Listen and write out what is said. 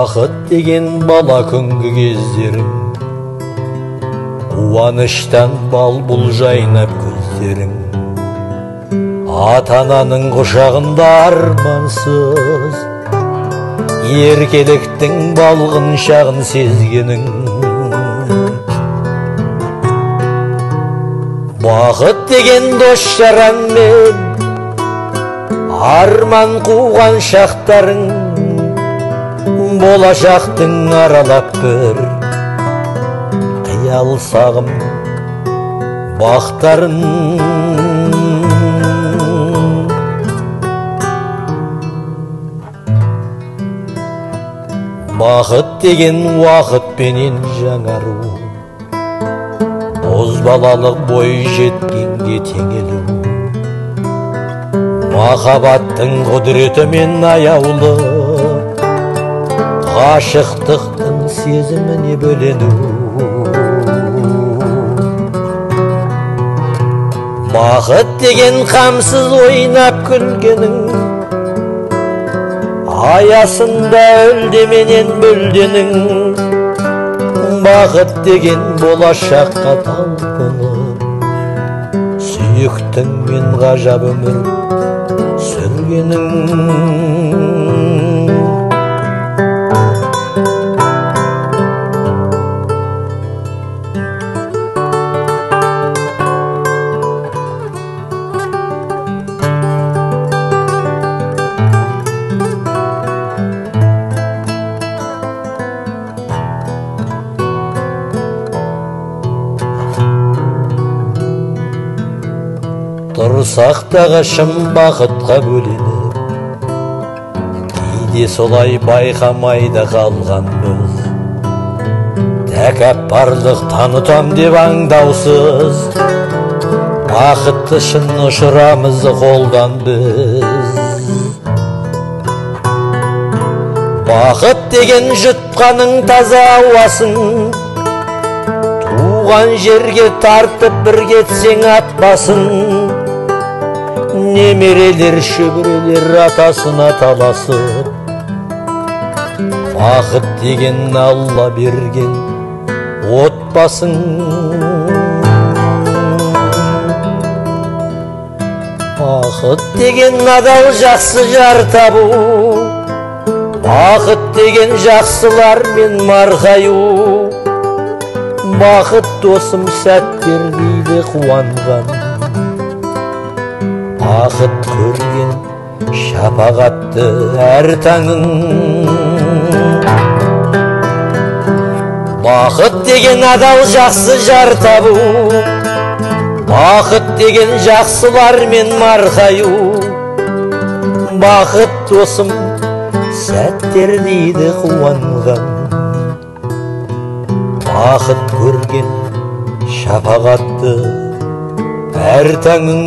Бақыт деген бала күнгі кездерің, қуаныштан бал-бұл жайнап көздерің, ата-ананың құшағында армансыз, еркеліктің балғын шағын сезгенің. Бақыт деген дос-жаранмен арман қуған шақтарың, болашақтың аралап бір қиял сағым бақтарын. Бақыт деген уақытпенен жаңару, бозбалалық бой жеткенге теңелу, махаббаттың құдіретімен аяулы, ғашықтықтың сезіміне бөлену. Бақыт деген қамсыз ойнап күлгенің, аясында үлдеменен бүлденің. Бақыт деген болашаққа талпынып, сүйіктіңмен ғажап өмір сүргенің. Тұрсақтағы шын бақытқа бөленіп, кейде солай байқамайда қалғанбыз. Тәкаппарлық танытам деп аңдаусыз, бақытты шын ұшырамыз қолдан біз. Бақыт деген жұтқаның таза ауасын, туған жерге тартып бір кетсең ат басын. Немерелер шөбірелер атасына таласып, бақыт деген Алла берген отбасың. Бақыт деген адал жақсы жар табу, бақыт деген жақсылармен марқаю. Бақыт досым сәттер дейді қуанған, бақыт көрген шапағатты әр таңың. Бақыт деген адал жақсы жар табу, бақыт деген жақсылармен марқаю. Бақыт досым сәттер дейді қуанған, бақыт көрген шапағатты әр таңың.